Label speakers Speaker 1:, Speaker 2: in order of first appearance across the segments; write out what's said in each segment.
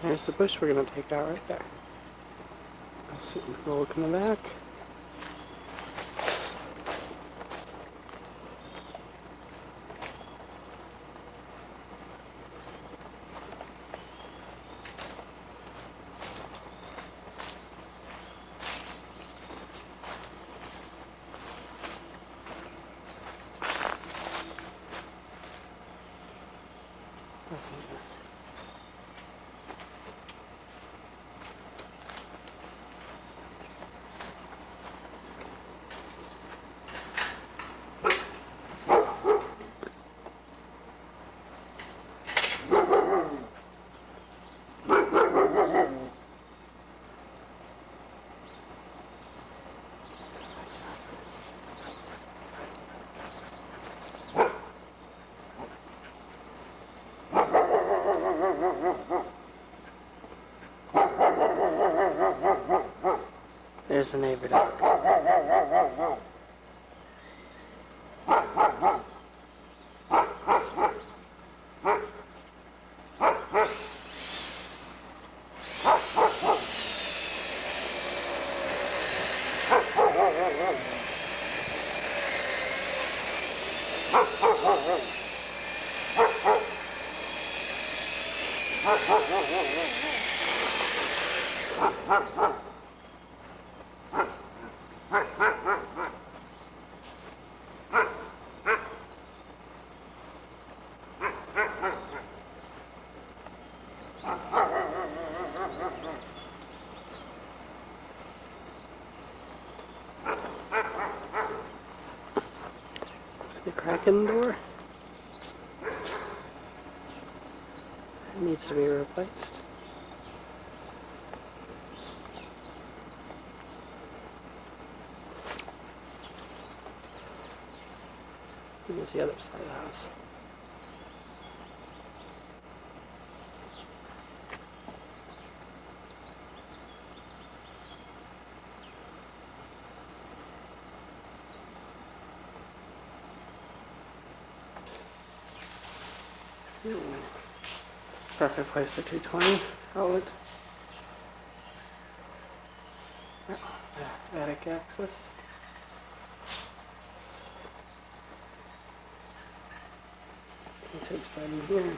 Speaker 1: There's the bush we're going to take out right there. Let's see, we'll look in the back. There's the neighbor dog. The crack in the door. It needs to be replaced. Here's the other side of the house. Perfect place for 220 outlet. Attic access. Take side in here.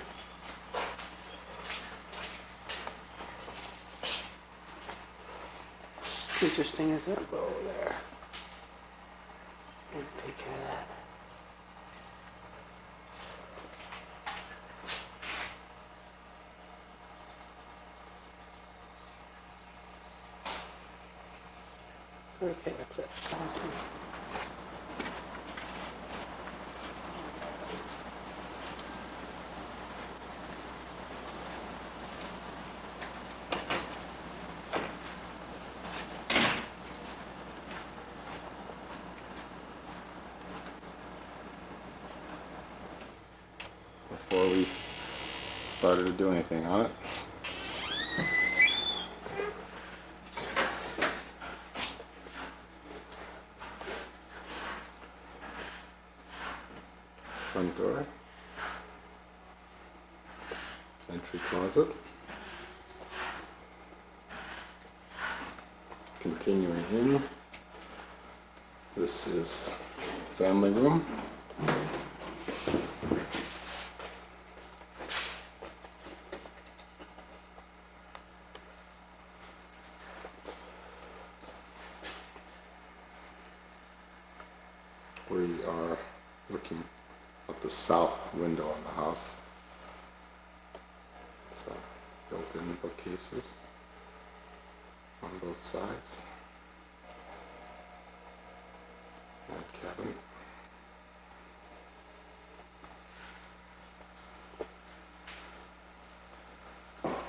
Speaker 1: Interesting is that bow there. Gonna take care of that. Okay, that's it. Awesome.
Speaker 2: Before we started to do anything on it, front door, entry closet, continuing in, this is family room. We are looking at the south window on the house. So built-in bookcases on both sides. And cabin.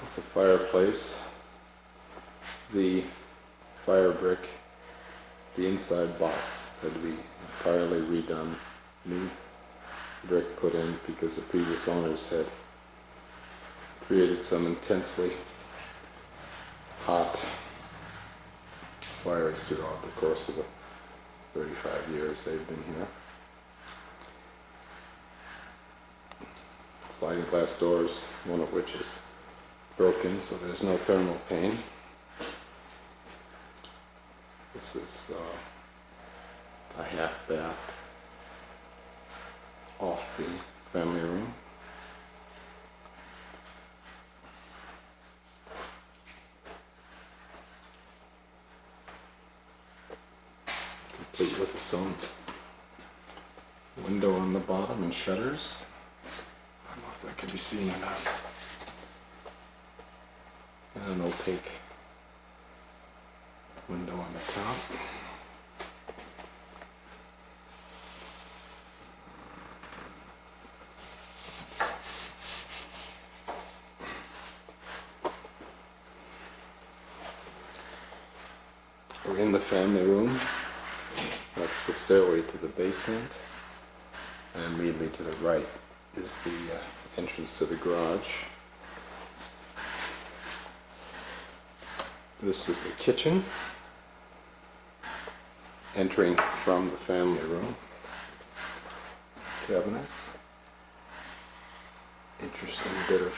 Speaker 2: It's a fireplace. The fire brick, the inside box had to be entirely redone, new brick put in because the previous owners had created some intensely hot fires throughout the course of the 35 years they've been here. Sliding glass doors, one of which is broken, so there's no thermal pain. This is a half bath off the family room. Complete with its own window on the bottom and shutters. I don't know if that can be seen or not. And an opaque window on the top. We're in the family room. That's the stairway to the basement. And immediately to the right is the entrance to the garage. This is the kitchen, entering from the family room. Cabinets. Interesting bit of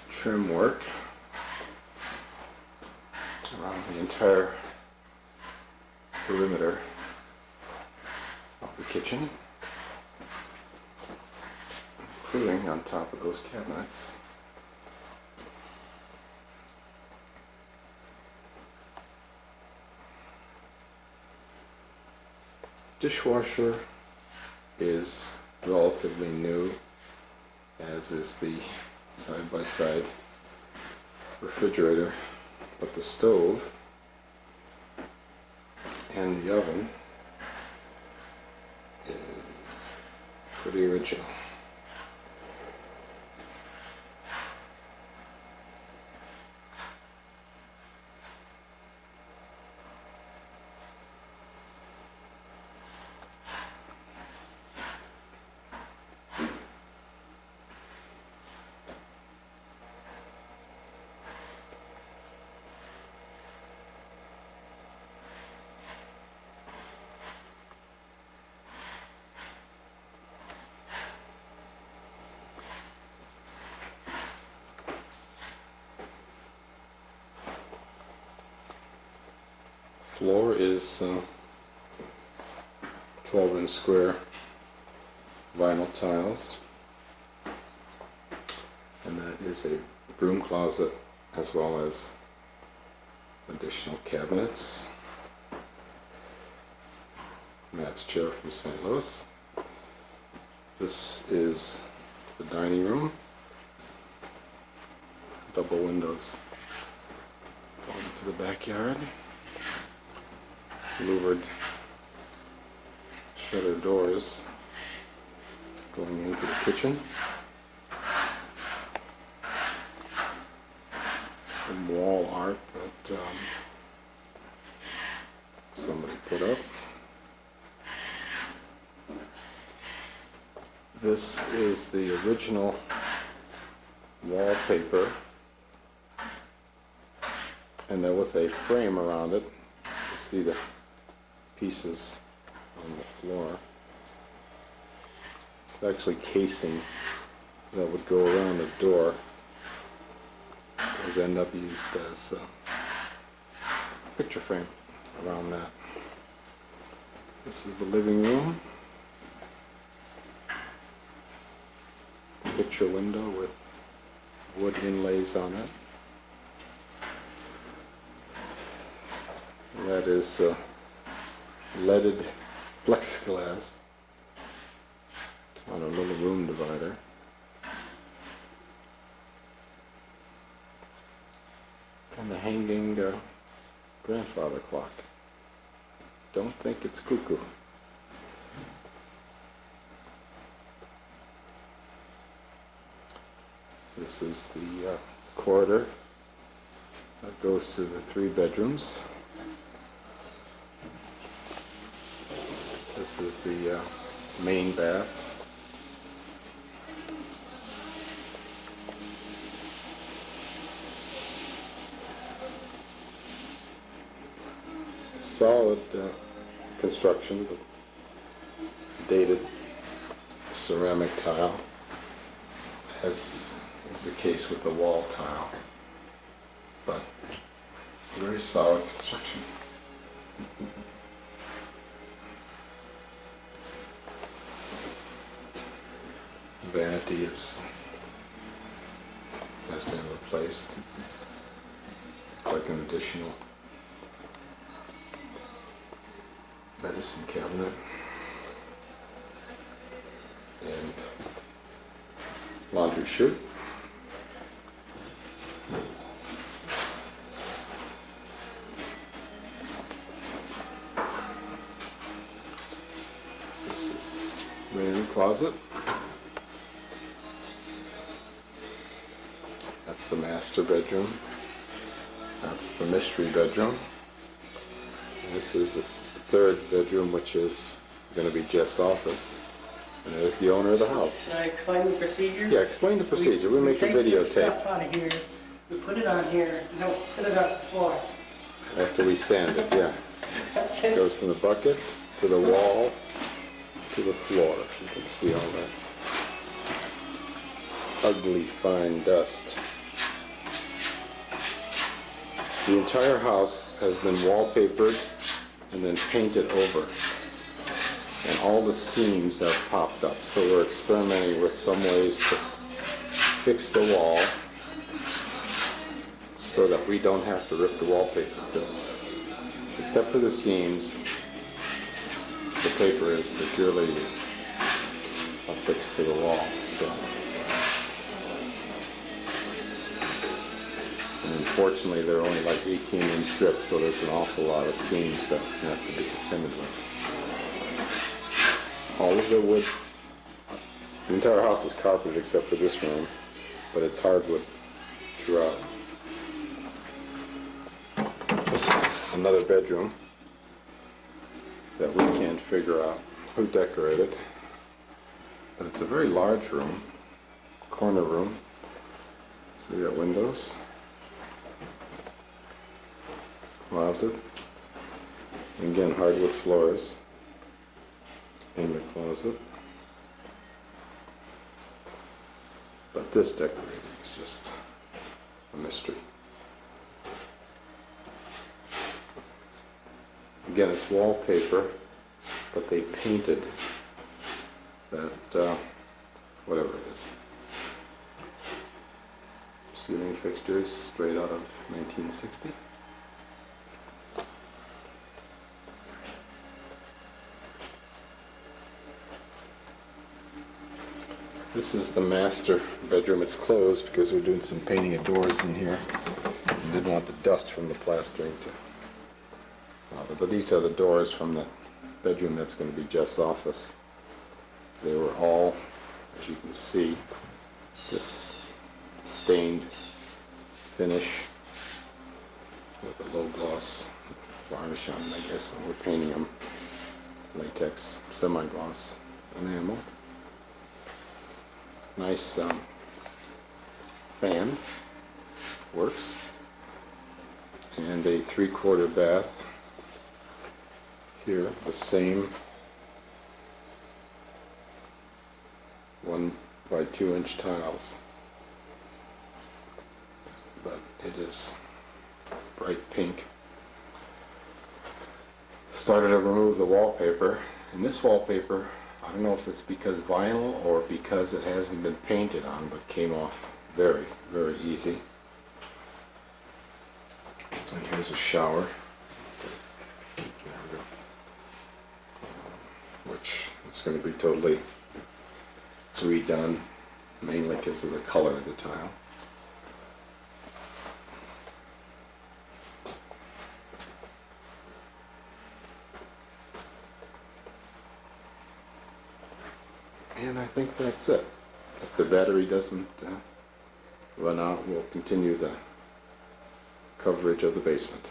Speaker 2: trim work around the entire perimeter of the kitchen, including on top of those cabinets. Dishwasher is relatively new, as is the side-by-side refrigerator, but the stove and the oven is pretty original. Floor is 12-inch square vinyl tiles, and that is a broom closet as well as additional cabinets. Matt's chair from St. Louis. This is the dining room. Double windows going to the backyard. Louvered shutter doors going into the kitchen. Some wall art that somebody put up. This is the original wallpaper, and there was a frame around it to see the pieces on the floor. It's actually casing that would go around the door. Those end up used as a picture frame around that. This is the living room. Picture window with wood inlays on it. And that is leaded plexiglass on a little room divider. And the hanging grandfather clock. Don't think it's cuckoo. This is the corridor that goes to the 3 bedrooms. This is the main bath. Solid construction, but dated ceramic tile, as is the case with the wall tile, but very solid construction. Vanity has been replaced, like an additional medicine cabinet, and laundry chute. This is rain closet. That's the master bedroom. That's the mystery bedroom. This is the third bedroom, which is going to be Jeff's office. And there's the owner of the house.
Speaker 1: Should I explain the procedure?
Speaker 2: Yeah, explain the procedure. We'll make a
Speaker 1: Take this
Speaker 2: videotape
Speaker 1: stuff out of here, we put it on here, and don't put it on the floor.
Speaker 2: after we sand it, yeah.
Speaker 1: That's
Speaker 2: It
Speaker 1: it.
Speaker 2: goes from the bucket to the wall to the floor. You can see all that ugly fine dust. The entire house has been wallpapered and then painted over. And all the seams have popped up. So we're experimenting with some ways to fix the wall so that we don't have to rip the wallpaper, because except for the seams, the paper is securely affixed to the wall. So, and unfortunately, they're only like 18-inch strips, so there's an awful lot of seams that have to be contended with. All of the wood, the entire house is carpeted except for this room, but it's hardwood throughout. This is another bedroom that we can't figure out who decorated, but it's a very large room, corner room. So you got windows, closet, and again hardwood floors in the closet. But this decorating is just a mystery. Again, it's wallpaper, but they painted that, whatever it is. Ceiling fixtures straight out of 1960. This is the master bedroom. It's closed because we're doing some painting of doors in here. We didn't want the dust from the plastering to bother. But these are the doors from the bedroom that's going to be Jeff's office. They were all, as you can see, this stained finish with a low gloss varnish on them, I guess. And we're painting them latex semi-gloss enamel. Nice fan, works, and a 3/4 bath here, the same 1 by 2 inch tiles, but it is bright pink. Started to remove the wallpaper, and this wallpaper, I don't know if it's because vinyl or because it hasn't been painted on, but came off very, very easy. And here's a shower. There we go. Which is going to be totally redone, mainly because of the color of the tile. And I think that's it. If the battery doesn't run out, we'll continue the coverage of the basement.